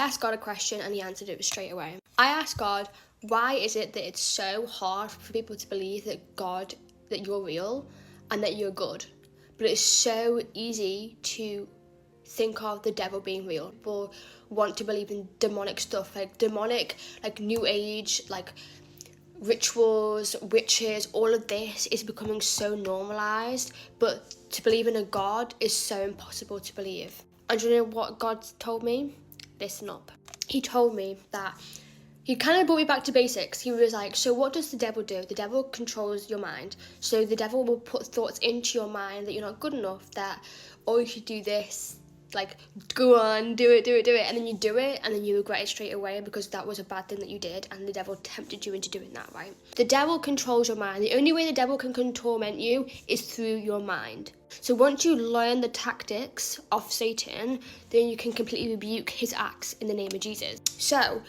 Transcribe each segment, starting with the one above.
asked God a question and he answered it straight away. I asked God, why is it that it's so hard for people to believe that you're real and that you're good? But it's so easy to think of the devil being real. People want to believe in demonic stuff, like new age, like rituals, witches. All of this is becoming so normalized, but to believe in a God is so impossible to believe. And do you know what God told me? Listen up. He told me that he kind of brought me back to basics. He was like, so what does the devil do? The devil controls your mind. So the devil will put thoughts into your mind that you're not good enough, that, oh, you should do this, like, go on, do it, and then you do it, and then you regret it straight away because that was a bad thing that you did, and the devil tempted you into doing that, right? The devil controls your mind. The only way the devil can torment you is through your mind. So once you learn the tactics of Satan, then you can completely rebuke his acts in the name of Jesus. So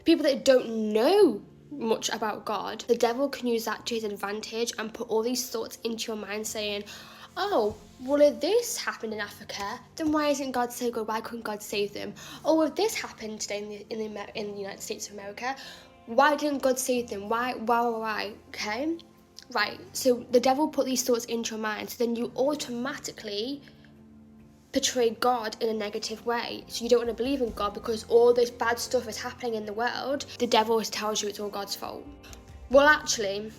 people that don't know much about God, the devil can use that to his advantage and put all these thoughts into your mind saying, oh, well, if this happened in Africa, then why isn't God so good? Why couldn't God save them? Oh, if this happened today in the United States of America, why didn't God save them? Why? Okay? Right, so the devil put these thoughts into your mind, so then you automatically portray God in a negative way. So you don't want to believe in God because all this bad stuff is happening in the world. The devil tells you it's all God's fault. Well, actually,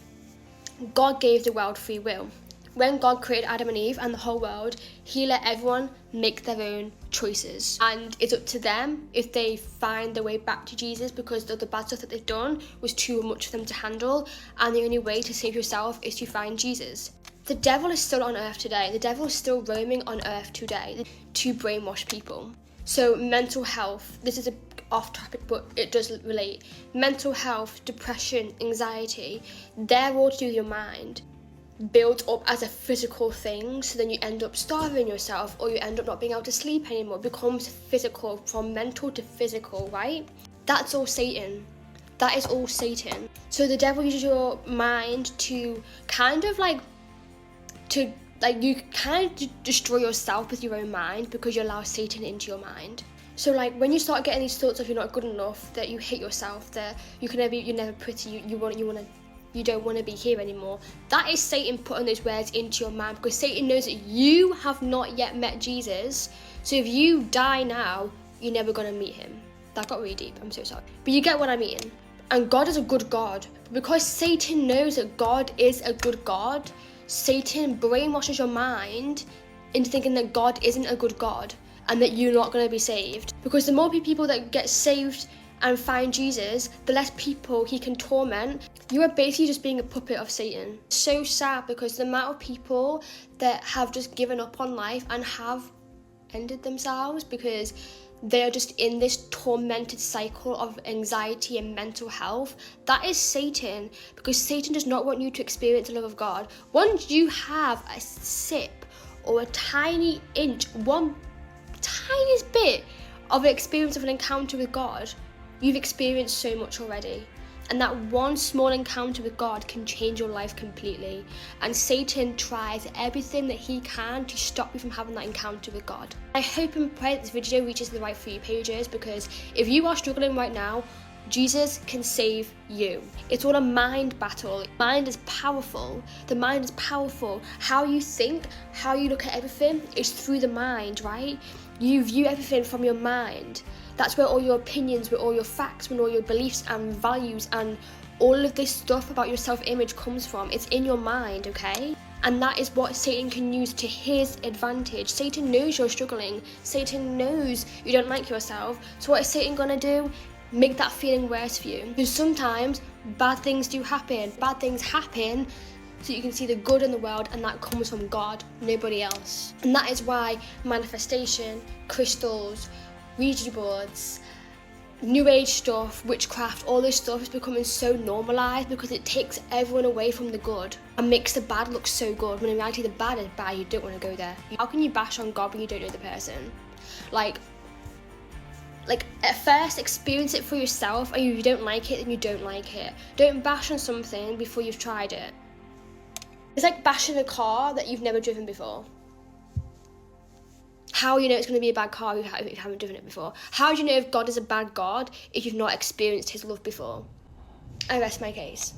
God gave the world free will. When God created Adam and Eve and the whole world, he let everyone make their own choices. And it's up to them if they find their way back to Jesus because the bad stuff that they've done was too much for them to handle. And the only way to save yourself is to find Jesus. The devil is still on earth today. The devil is still roaming on earth today to brainwash people. So mental health, this is off topic, but it does relate. Mental health, depression, anxiety, they're all to do with your mind. Built up as a physical thing, so then you end up starving yourself or you end up not being able to sleep anymore. It becomes physical, from mental to physical, right? That's all Satan. That is all Satan. So the devil uses your mind to you kind of destroy yourself with your own mind because you allow Satan into your mind. So like when you start getting these thoughts of you're not good enough, that you hate yourself, that you're never pretty, you don't want to be here anymore, that is Satan putting those words into your mind because Satan knows that you have not yet met Jesus. So if you die now, you're never going to meet him. That got really deep, I'm so sorry. But you get what I mean. And God is a good God. Because Satan knows that God is a good God, Satan brainwashes your mind into thinking that God isn't a good God and that you're not going to be saved. Because the more people that get saved and find Jesus, the less people he can torment. You are basically just being a puppet of Satan. It's so sad because the amount of people that have just given up on life and have ended themselves because they are just in this tormented cycle of anxiety and mental health, that is Satan, because Satan does not want you to experience the love of God. Once you have a sip or a tiny inch, one tiniest bit of an experience of an encounter with God, you've experienced so much already. And that one small encounter with God can change your life completely. And Satan tries everything that he can to stop you from having that encounter with God. I hope and pray that this video reaches the right For You pages, because if you are struggling right now, Jesus can save you. It's all a mind battle. Mind is powerful. The mind is powerful. How you think, how you look at everything is through the mind, right? You view everything from your mind. That's where all your opinions, where all your facts, where all your beliefs and values and all of this stuff about your self-image comes from. It's in your mind, okay? And that is what Satan can use to his advantage. Satan knows you're struggling. Satan knows you don't like yourself. So what is Satan gonna do? Make that feeling worse for you. Because sometimes bad things do happen. Bad things happen so you can see the good in the world, and that comes from God, nobody else. And that is why manifestation, crystals, Ouija boards, new age stuff, witchcraft, all this stuff is becoming so normalised because it takes everyone away from the good and makes the bad look so good, when in reality the bad is bad. You don't want to go there. How can you bash on God when you don't know the person? Like at first experience it for yourself, and if you don't like it, then you don't like it. Don't bash on something before you've tried it. It's like bashing a car that you've never driven before. How do you know it's going to be a bad car if you haven't driven it before? How do you know if God is a bad God if you've not experienced his love before? I rest my case.